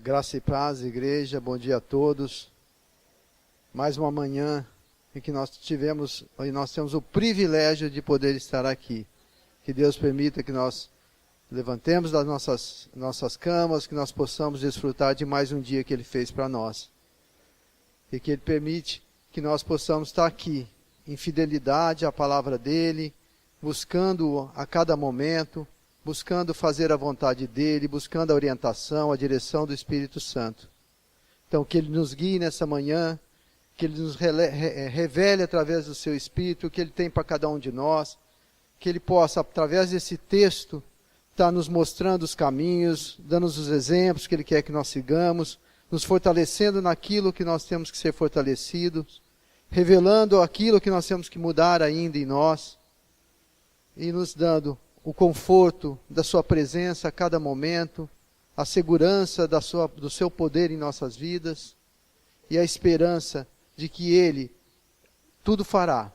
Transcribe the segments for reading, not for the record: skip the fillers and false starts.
Graça e paz, igreja, bom dia a todos. Mais uma manhã em que nós temos o privilégio de poder estar aqui. Que Deus permita que nós levantemos das nossas camas, que nós possamos desfrutar de mais um dia que Ele fez para nós. E que Ele permite que nós possamos estar aqui, em fidelidade à palavra dEle, buscando a cada momento, buscando fazer a vontade dEle, buscando a orientação, a direção do Espírito Santo. Então, que Ele nos guie nessa manhã, que Ele nos revele através do Seu Espírito o que Ele tem para cada um de nós, que Ele possa, através desse texto, estar nos mostrando os caminhos, dando-nos os exemplos que Ele quer que nós sigamos, nos fortalecendo naquilo que nós temos que ser fortalecidos, revelando aquilo que nós temos que mudar ainda em nós, e nos dando o conforto da sua presença a cada momento, a segurança do seu poder em nossas vidas, e a esperança de que Ele tudo fará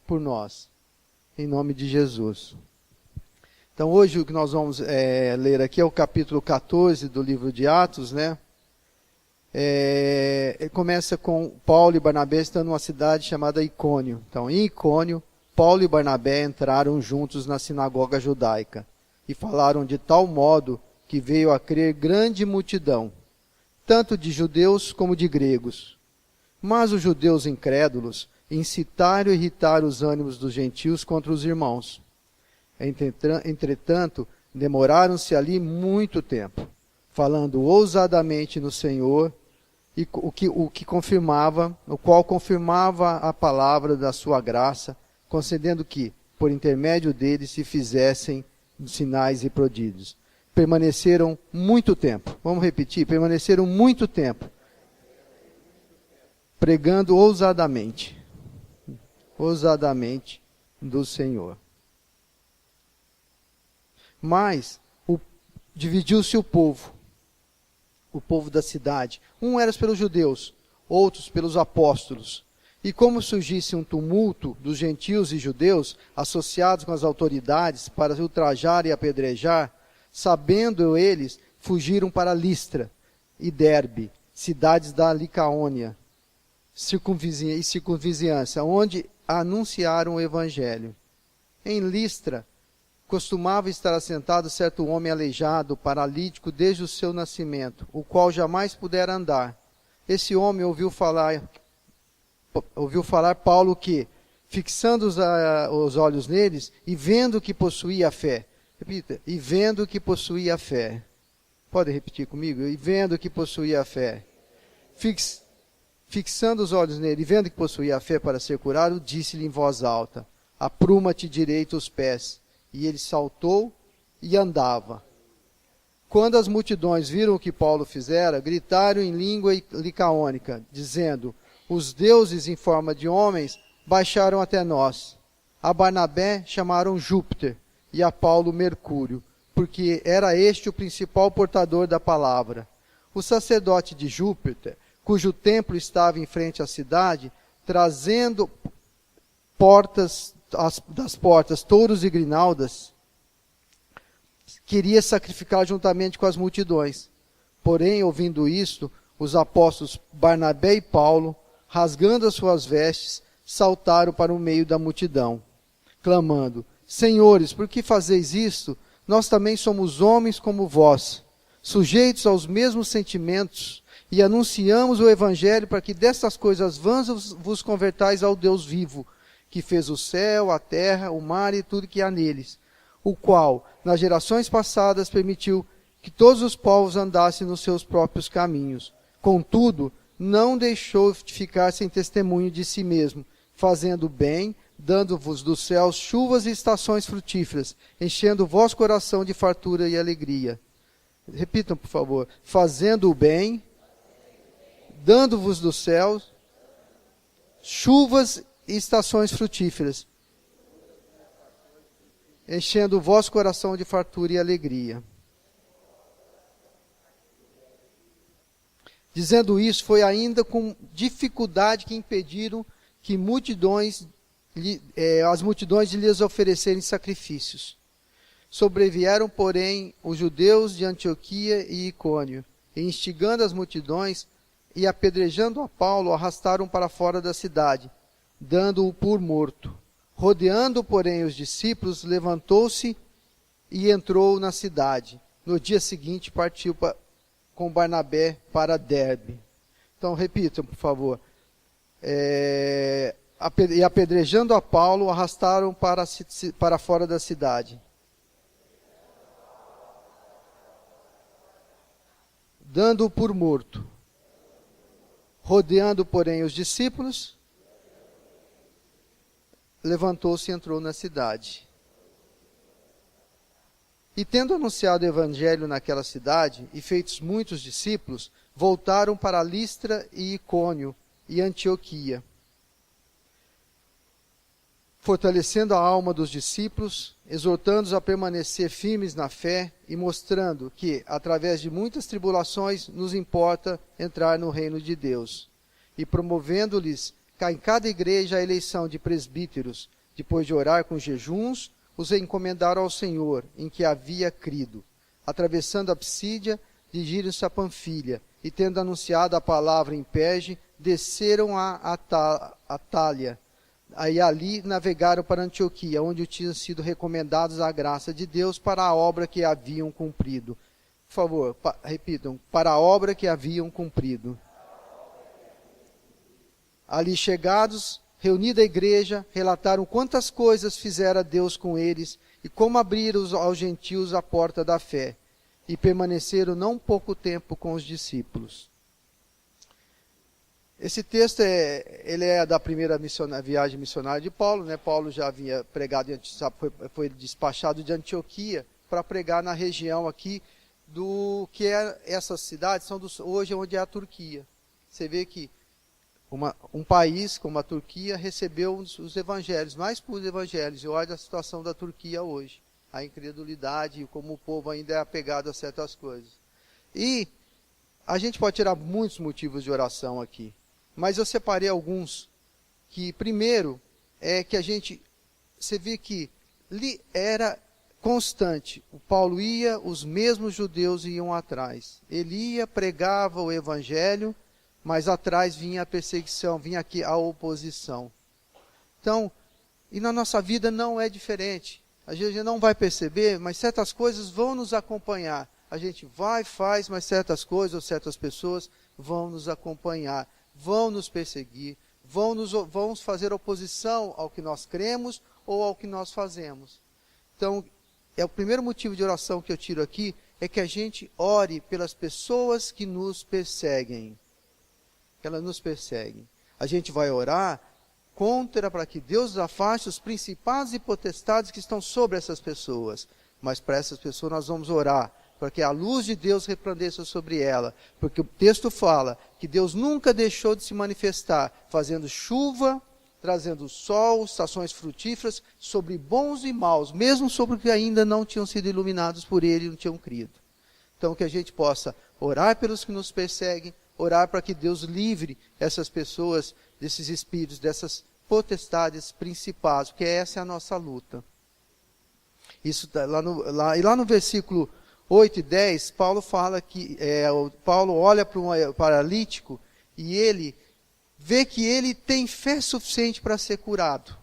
por nós, em nome de Jesus. Então hoje o que nós vamos ler aqui é o capítulo 14 do livro de Atos, né? Começa com Paulo e Barnabé estando numa cidade chamada Icônio. Então em Icônio, Paulo e Barnabé entraram juntos na sinagoga judaica e falaram de tal modo que veio a crer grande multidão, tanto de judeus como de gregos. Mas os judeus incrédulos incitaram e irritaram os ânimos dos gentios contra os irmãos. Entretanto, demoraram-se ali muito tempo, falando ousadamente no Senhor, e o qual confirmava a palavra da sua graça, concedendo que, por intermédio deles, se fizessem sinais e prodígios. Permaneceram muito tempo. Vamos repetir? Permaneceram muito tempo. Pregando ousadamente do Senhor. Mas dividiu-se o povo da cidade. Um era pelos judeus, outros pelos apóstolos. E como surgisse um tumulto dos gentios e judeus, associados com as autoridades, para ultrajar e apedrejar, sabendo eles, fugiram para Listra e Derbe, cidades da Licaônia e circunvizinhança, onde anunciaram o evangelho. Em Listra, costumava estar assentado certo homem aleijado, paralítico desde o seu nascimento, o qual jamais pudera andar. Esse homem ouviu falar Paulo que, fixando os olhos neles, e vendo que possuía fé. Repita, e vendo que possuía fé. Pode repetir comigo? E vendo que possuía fé. Fixando os olhos nele, e vendo que possuía fé para ser curado, disse-lhe em voz alta: apruma-te direito os pés. E ele saltou e andava. Quando as multidões viram o que Paulo fizera, gritaram em língua licaônica, dizendo: os deuses em forma de homens baixaram até nós. A Barnabé chamaram Júpiter e a Paulo Mercúrio, porque era este o principal portador da palavra. O sacerdote de Júpiter, cujo templo estava em frente à cidade, trazendo das portas touros e grinaldas, queria sacrificar juntamente com as multidões. Porém, ouvindo isto, os apóstolos Barnabé e Paulo, rasgando as suas vestes, saltaram para o meio da multidão, clamando: Senhores, por que fazeis isto? Nós também somos homens como vós, sujeitos aos mesmos sentimentos, e anunciamos o evangelho para que destas coisas vãs vos convertais ao Deus vivo, que fez o céu, a terra, o mar e tudo que há neles, o qual, nas gerações passadas, permitiu que todos os povos andassem nos seus próprios caminhos. Contudo, não deixou de ficar sem testemunho de si mesmo, fazendo bem, dando-vos dos céus chuvas e estações frutíferas, enchendo o vosso coração de fartura e alegria. Repitam, por favor. Fazendo o bem, dando-vos dos céus chuvas e estações frutíferas, enchendo o vosso coração de fartura e alegria. Dizendo isso, foi ainda com dificuldade que impediram que as multidões de lhes oferecerem sacrifícios. Sobrevieram, porém, os judeus de Antioquia e Icônio, e instigando as multidões, e apedrejando a Paulo, o arrastaram para fora da cidade, dando-o por morto. Rodeando, porém, os discípulos, levantou-se e entrou na cidade. No dia seguinte, partiu com Barnabé para Derbe. Então, repitam, por favor. E apedrejando a Paulo, o arrastaram para fora da cidade. Dando-o por morto. Rodeando, porém, os discípulos, levantou-se e entrou na cidade. E tendo anunciado o evangelho naquela cidade, e feitos muitos discípulos, voltaram para Listra e Icônio e Antioquia, fortalecendo a alma dos discípulos, exortando-os a permanecer firmes na fé e mostrando que, através de muitas tribulações, nos importa entrar no reino de Deus. E promovendo-lhes em cada igreja a eleição de presbíteros, depois de orar com jejuns, os encomendaram ao Senhor, em que havia crido. Atravessando a Psídia, dirigiram-se a Panfilha, e tendo anunciado a palavra em Perge, desceram a Atália. Aí ali navegaram para Antioquia, onde tinham sido recomendados à graça de Deus para a obra que haviam cumprido. Por favor, repitam, para a obra que haviam cumprido. Ali chegados, reunida a igreja, relataram quantas coisas fizera Deus com eles e como abriram aos gentios a porta da fé. E permaneceram não pouco tempo com os discípulos. Esse texto ele é da primeira viagem missionária de Paulo, né? Paulo já havia pregado, foi despachado de Antioquia para pregar na região aqui do que é essas cidades, são hoje onde é a Turquia. Você vê que um país como a Turquia recebeu os evangelhos, mais puros evangelhos, e olha a situação da Turquia hoje, a incredulidade e como o povo ainda é apegado a certas coisas. E a gente pode tirar muitos motivos de oração aqui. Mas eu separei alguns, que primeiro é que você vê que era constante. O Paulo ia, os mesmos judeus iam atrás. Ele ia, pregava o evangelho, mas atrás vinha a perseguição, vinha aqui a oposição. Então, e na nossa vida não é diferente. A gente não vai perceber, mas certas coisas vão nos acompanhar. A gente vai, faz, mas certas coisas ou certas pessoas vão nos acompanhar. Vão nos perseguir, vão fazer oposição ao que nós cremos ou ao que nós fazemos. Então, o primeiro motivo de oração que eu tiro aqui é que a gente ore pelas pessoas que nos perseguem. Elas nos perseguem. A gente vai orar para que Deus afaste os principados e potestades que estão sobre essas pessoas. Mas para essas pessoas nós vamos orar, para que a luz de Deus resplandeça sobre ela. Porque o texto fala que Deus nunca deixou de se manifestar, fazendo chuva, trazendo sol, estações frutíferas, sobre bons e maus, mesmo sobre os que ainda não tinham sido iluminados por Ele e não tinham crido. Então que a gente possa orar pelos que nos perseguem, orar para que Deus livre essas pessoas desses espíritos, dessas potestades principais, porque essa é a nossa luta. Isso lá no versículo 8 e 10, Paulo fala que Paulo olha para um paralítico e ele vê que ele tem fé suficiente para ser curado.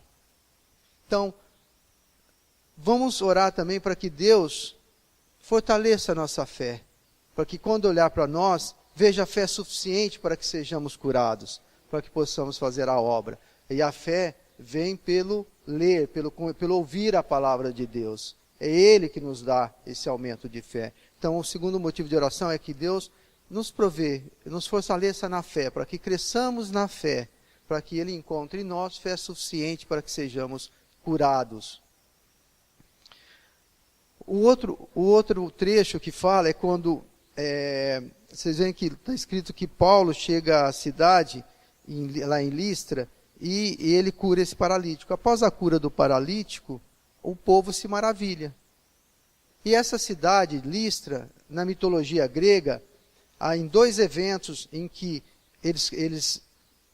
Então, vamos orar também para que Deus fortaleça a nossa fé, para que quando olhar para nós, veja fé suficiente para que sejamos curados, para que possamos fazer a obra. E a fé vem pelo ler, pelo ouvir a palavra de Deus. É Ele que nos dá esse aumento de fé. Então, o segundo motivo de oração é que Deus nos provê, nos fortaleça na fé, para que cresçamos na fé, para que Ele encontre em nós fé suficiente para que sejamos curados. O outro trecho que fala é quando, vocês veem que está escrito que Paulo chega à cidade, lá em Listra, e ele cura esse paralítico. Após a cura do paralítico, o povo se maravilha. E essa cidade, Listra, na mitologia grega, há em 2 eventos em que eles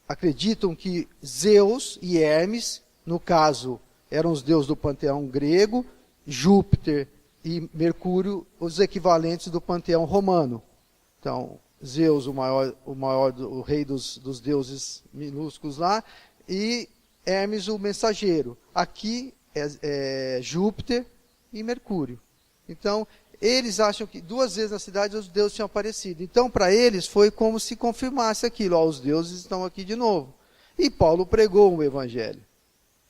acreditam que Zeus e Hermes, no caso, eram os deuses do panteão grego, Júpiter e Mercúrio, os equivalentes do panteão romano. Então, Zeus, o rei dos deuses minúsculos lá, e Hermes, o mensageiro. Aqui é Júpiter e Mercúrio. Então, eles acham que 2 vezes na cidade os deuses tinham aparecido. Então, para eles, foi como se confirmasse aquilo. Ó, os deuses estão aqui de novo. E Paulo pregou o evangelho.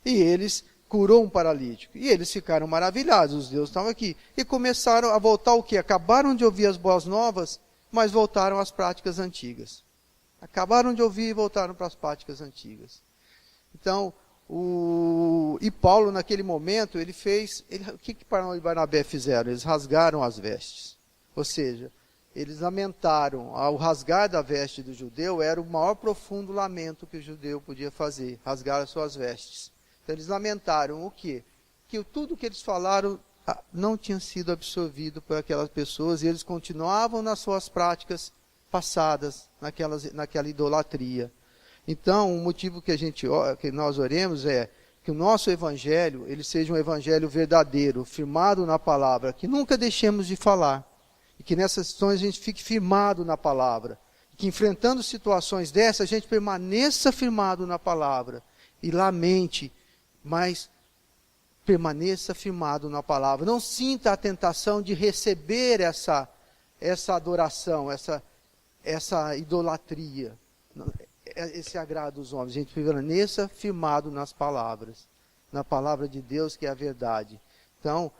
E eles curou um paralítico. E eles ficaram maravilhados, os deuses estavam aqui. E começaram a voltar o quê? Acabaram de ouvir as boas novas, mas voltaram às práticas antigas. Acabaram de ouvir e voltaram para as práticas antigas. Então, e Paulo, naquele momento, o que Paulo e Barnabé fizeram? Eles rasgaram as vestes. Ou seja, eles lamentaram. O rasgar da veste do judeu era o maior profundo lamento que o judeu podia fazer, rasgar as suas vestes. Então, eles lamentaram o quê? Que tudo que eles falaram não tinha sido absorvido por aquelas pessoas e eles continuavam nas suas práticas passadas, naquela idolatria. Então, o motivo que nós oremos é que o nosso evangelho, ele seja um evangelho verdadeiro, firmado na palavra, que nunca deixemos de falar. E que nessas situações a gente fique firmado na palavra. E que enfrentando situações dessas, a gente permaneça firmado na palavra. E lamente, mas permaneça firmado na palavra. Não sinta a tentação de receber essa adoração, essa idolatria, esse agrado dos homens. A gente permaneça firmado nas palavras, na palavra de Deus, que é a verdade. Então,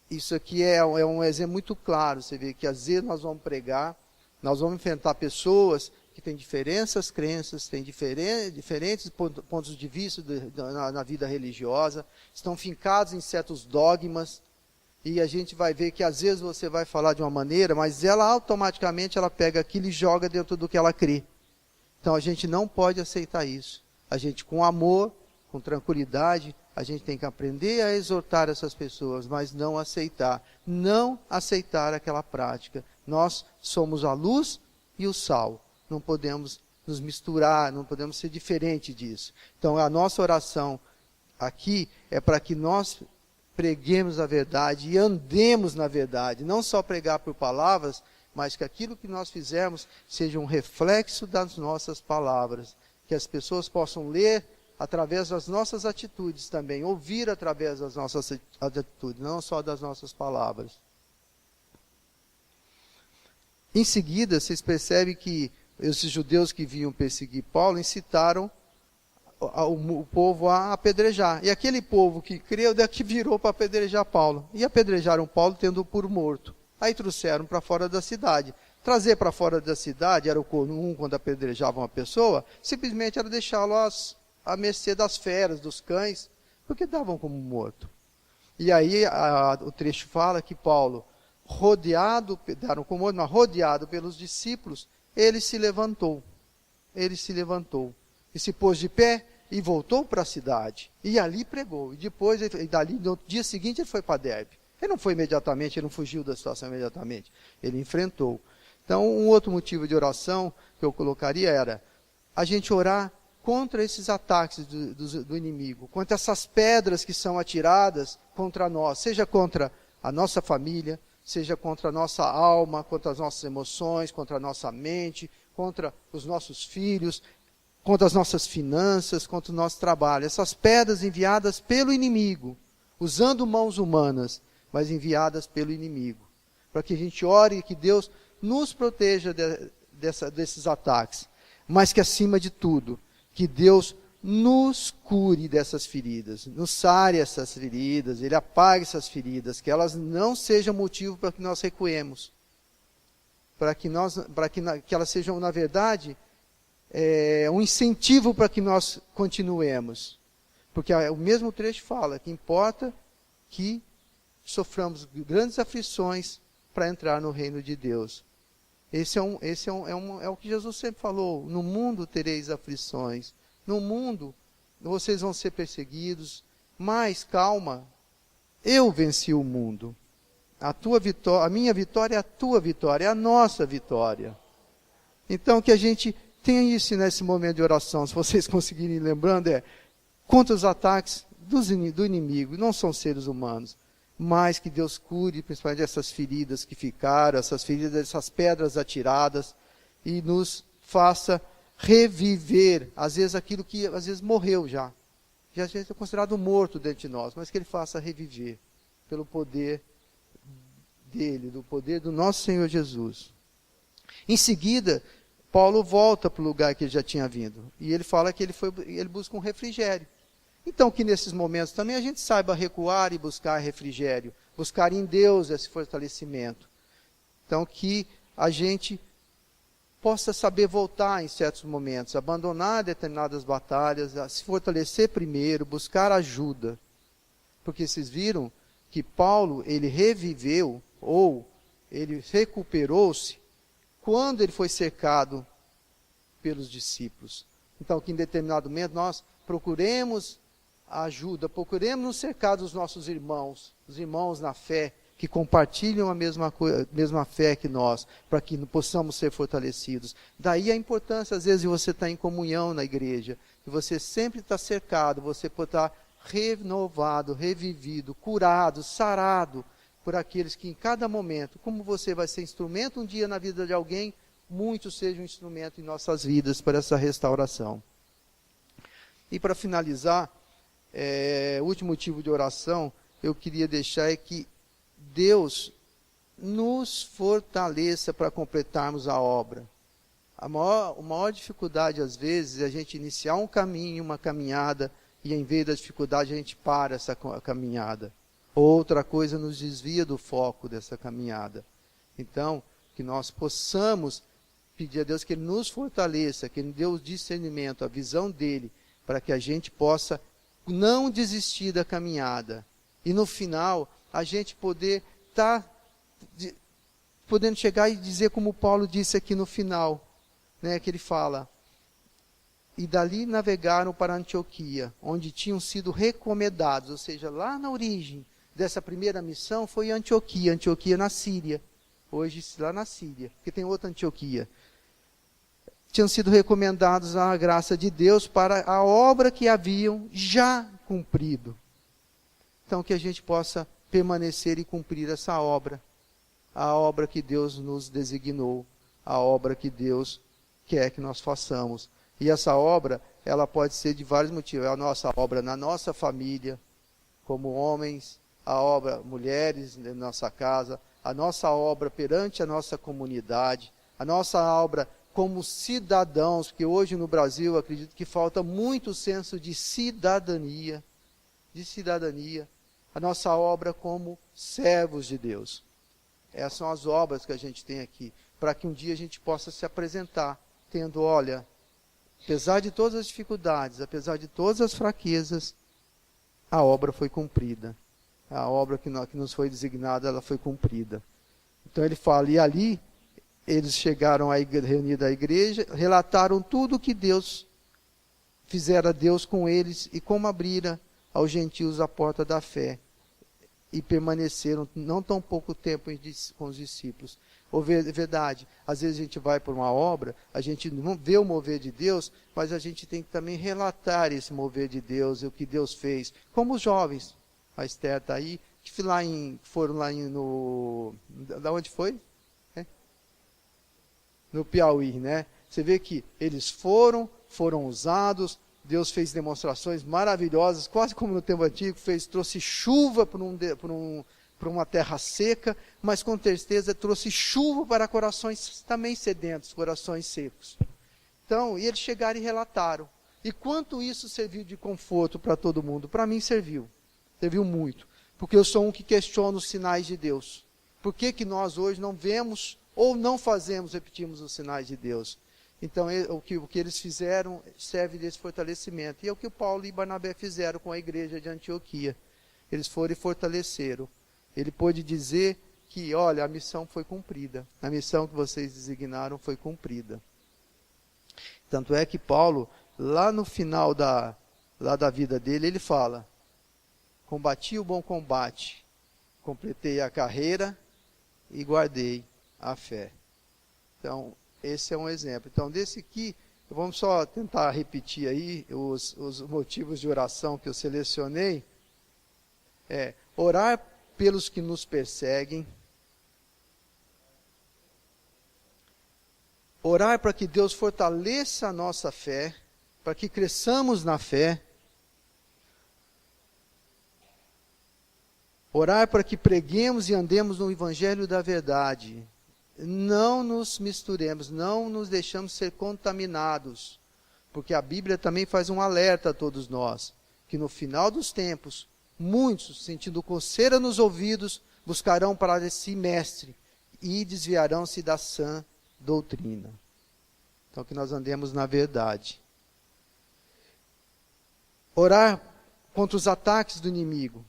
isso aqui é um exemplo muito claro. Você vê que às vezes nós vamos pregar, nós vamos enfrentar pessoas que têm diferentes crenças, têm diferentes pontos de vista na vida religiosa, estão fincados em certos dogmas, e a gente vai ver que às vezes você vai falar de uma maneira, mas ela automaticamente pega aquilo e joga dentro do que ela crê. Então a gente não pode aceitar isso. A gente, com amor, com tranquilidade, a gente tem que aprender a exortar essas pessoas, mas não aceitar aquela prática. Nós somos a luz e o sal. Não podemos nos misturar, não podemos ser diferente disso. Então a nossa oração aqui é para que nós preguemos a verdade e andemos na verdade. Não só pregar por palavras, mas que aquilo que nós fizermos seja um reflexo das nossas palavras. Que as pessoas possam ler através das nossas atitudes também, ouvir através das nossas atitudes, não só das nossas palavras. Em seguida, vocês percebem que esses judeus que vinham perseguir Paulo incitaram o povo a apedrejar. E aquele povo que creu, daqui virou para apedrejar Paulo. E apedrejaram Paulo tendo-o por morto. Aí trouxeram para fora da cidade. Trazer para fora da cidade era o comum quando apedrejavam uma pessoa, simplesmente era deixá-lo à mercê das feras, dos cães, porque davam como morto. E aí o trecho fala que Paulo, rodeado pelos discípulos, ele se levantou. E se pôs de pé e voltou para a cidade. E ali pregou. E depois, no dia seguinte, ele foi para Derbe. Ele não foi imediatamente, ele não fugiu da situação imediatamente. Ele enfrentou. Então, um outro motivo de oração que eu colocaria era a gente orar contra esses ataques do inimigo, contra essas pedras que são atiradas contra nós, seja contra a nossa família, seja contra a nossa alma, contra as nossas emoções, contra a nossa mente, contra os nossos filhos, contra as nossas finanças, contra o nosso trabalho. Essas pedras enviadas pelo inimigo, usando mãos humanas, mas enviadas pelo inimigo. Para que a gente ore e que Deus nos proteja desses ataques. Mas que, acima de tudo, que Deus nos cure dessas feridas, nos sare essas feridas, Ele apague essas feridas, que elas não sejam motivo para que nós recuemos. Para que elas sejam, na verdade, um incentivo para que nós continuemos. Porque o mesmo trecho fala que importa que soframos grandes aflições para entrar no reino de Deus. É o que Jesus sempre falou: no mundo tereis aflições, no mundo vocês vão ser perseguidos, mas calma, eu venci o mundo. A minha vitória é a tua vitória, é a nossa vitória. Então que a gente tenha isso nesse momento de oração, se vocês conseguirem ir lembrando, contra os ataques do inimigo. Não são seres humanos, mas que Deus cure principalmente essas feridas que ficaram, essas feridas, essas pedras atiradas, e nos faça reviver, às vezes, aquilo que às vezes morreu já é considerado morto dentro de nós, mas que Ele faça reviver, pelo poder dEle, do poder do nosso Senhor Jesus. Em seguida, Paulo volta para o lugar que ele já tinha vindo, e ele fala que ele busca um refrigério. Então, que nesses momentos também a gente saiba recuar e buscar refrigério, buscar em Deus esse fortalecimento. Então, que a gente possa saber voltar em certos momentos, abandonar determinadas batalhas, se fortalecer primeiro, buscar ajuda. Porque vocês viram que Paulo, ele reviveu, ou ele recuperou-se, quando ele foi cercado pelos discípulos. Então, que em determinado momento nós procuremos ajuda, procuremos nos cercar dos nossos irmãos, os irmãos na fé, que compartilham a mesma fé que nós, para que possamos ser fortalecidos. Daí a importância, às vezes, de você estar em comunhão na igreja, de você sempre estar cercado, você poder estar renovado, revivido, curado, sarado, por aqueles que em cada momento, como você vai ser instrumento um dia na vida de alguém, muitos sejam instrumento em nossas vidas para essa restauração. E para finalizar, o último motivo de oração, eu queria deixar é que Deus nos fortaleça para completarmos a obra. A maior dificuldade, às vezes, é a gente iniciar um caminho, uma caminhada, e em vez da dificuldade a gente para essa caminhada. Outra coisa nos desvia do foco dessa caminhada. Então, que nós possamos pedir a Deus que Ele nos fortaleça, que Ele dê o discernimento, a visão dEle, para que a gente possa não desistir da caminhada. E no final, a gente poder estar podendo chegar e dizer como Paulo disse aqui no final, né, que ele fala: e dali navegaram para Antioquia, onde tinham sido recomendados, ou seja, lá na origem dessa primeira missão foi Antioquia na Síria, hoje lá na Síria, porque tem outra Antioquia. Tinham sido recomendados à graça de Deus para a obra que haviam já cumprido. Então, que a gente possa permanecer e cumprir essa obra, a obra que Deus nos designou, a obra que Deus quer que nós façamos. E essa obra, ela pode ser de vários motivos. É a nossa obra na nossa família, como homens, a obra mulheres na nossa casa, a nossa obra perante a nossa comunidade, a nossa obra como cidadãos, porque hoje no Brasil eu acredito que falta muito senso de cidadania, a nossa obra como servos de Deus. Essas são as obras que a gente tem aqui, para que um dia a gente possa se apresentar, tendo, olha, apesar de todas as dificuldades, apesar de todas as fraquezas, a obra foi cumprida. A obra que nos foi designada, ela foi cumprida. Então ele fala, e ali eles chegaram reunidos à igreja, relataram tudo o que Deus fizera Deus com eles e como abrira aos gentios a porta da fé. E permaneceram não tão pouco tempo com os discípulos. Verdade, às vezes a gente vai por uma obra, a gente não vê o mover de Deus, mas a gente tem que também relatar esse mover de Deus, e o que Deus fez. Como os jovens, a Esther está aí, que foram lá da onde foi? No Piauí, né? Você vê que eles foram usados, Deus fez demonstrações maravilhosas, quase como no tempo antigo, trouxe chuva para uma terra seca, mas com certeza trouxe chuva para corações também sedentos, corações secos. Então, e eles chegaram e relataram. E quanto isso serviu de conforto para todo mundo? Para mim serviu muito, porque eu sou um que questiona os sinais de Deus. Por que nós hoje não vemos ou não repetimos os sinais de Deus? Então, o que eles fizeram serve desse fortalecimento. E é o que Paulo e Barnabé fizeram com a igreja de Antioquia. Eles foram e fortaleceram. Ele pôde dizer que, olha, a missão foi cumprida. A missão que vocês designaram foi cumprida. Tanto é que Paulo, lá no final da vida dele, ele fala: combati o bom combate, completei a carreira e guardei a fé. Então, esse é um exemplo. Então, desse aqui, vamos só tentar repetir aí os motivos de oração que eu selecionei. Orar pelos que nos perseguem. Orar para que Deus fortaleça a nossa fé, para que cresçamos na fé. Orar para que preguemos e andemos no evangelho da verdade. Não nos misturemos, não nos deixamos ser contaminados, porque a Bíblia também faz um alerta a todos nós, que no final dos tempos, muitos, sentindo coceira nos ouvidos, buscarão para si mestre e desviarão-se da sã doutrina. Então, que nós andemos na verdade. Orar contra os ataques do inimigo,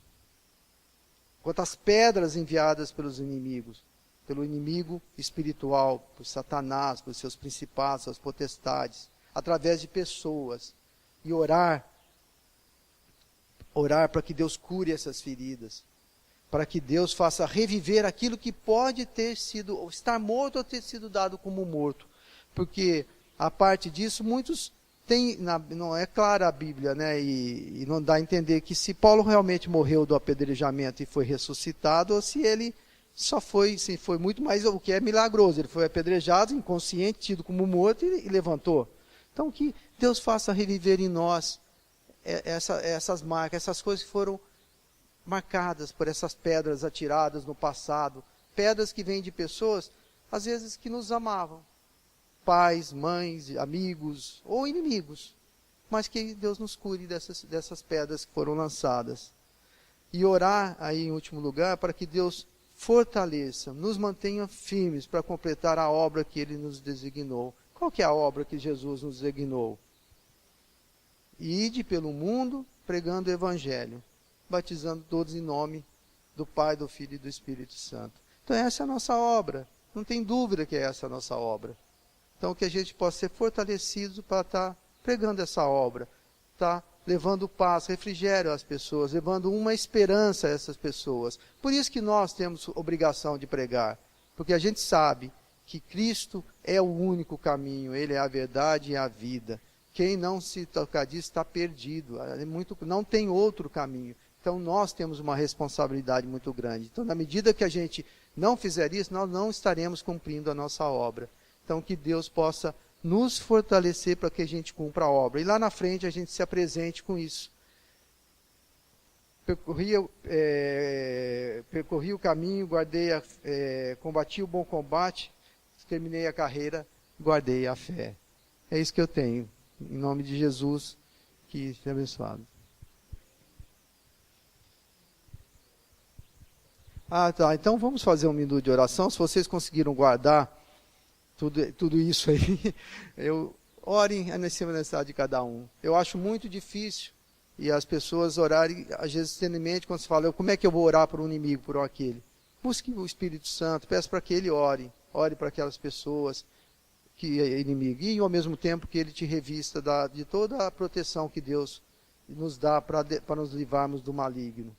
contra as pedras enviadas pelos inimigos, pelo inimigo espiritual, por Satanás, por seus principados, suas potestades, através de pessoas. E orar para que Deus cure essas feridas, para que Deus faça reviver aquilo que pode ter sido, ou estar morto ou ter sido dado como morto. Porque, a parte disso, muitos têm, não é clara a Bíblia, né? E não dá a entender que se Paulo realmente morreu do apedrejamento e foi ressuscitado, ou se ele só foi, se foi muito mais, o que é milagroso, ele foi apedrejado, inconsciente, tido como morto e levantou. Então, que Deus faça reviver em nós essas marcas, essas coisas que foram marcadas por essas pedras atiradas no passado, pedras que vêm de pessoas, às vezes, que nos amavam, pais, mães, amigos ou inimigos, mas que Deus nos cure dessas pedras que foram lançadas. E orar aí em último lugar para que Deus fortaleça, nos mantenha firmes para completar a obra que Ele nos designou. Qual que é a obra que Jesus nos designou? Ide pelo mundo pregando o Evangelho, batizando todos em nome do Pai, do Filho e do Espírito Santo. Então essa é a nossa obra, não tem dúvida que é essa a nossa obra. Então que a gente possa ser fortalecido para estar pregando essa obra, tá? Levando paz, refrigério às pessoas, levando uma esperança a essas pessoas. Por isso que nós temos obrigação de pregar, porque a gente sabe que Cristo é o único caminho, Ele é a verdade e a vida. Quem não se tocar disso está perdido, não tem outro caminho. Então nós temos uma responsabilidade muito grande. Então, na medida que a gente não fizer isso, nós não estaremos cumprindo a nossa obra. Então que Deus possa nos fortalecer para que a gente cumpra a obra. E lá na frente a gente se apresente com isso. Percorri o caminho, combati o bom combate, terminei a carreira, guardei a fé. É isso que eu tenho. Em nome de Jesus, que seja abençoado. Tá. Então vamos fazer um minuto de oração. Se vocês conseguiram guardar tudo isso aí, orem na necessidade de cada um. Eu acho muito difícil, e as pessoas orarem, às vezes tendo em mente, quando se fala, como é que eu vou orar por um inimigo, por aquele? Busque o Espírito Santo, peça para que ele ore para aquelas pessoas que é inimigo, e ao mesmo tempo que ele te revista de toda a proteção que Deus nos dá para nos livrarmos do maligno.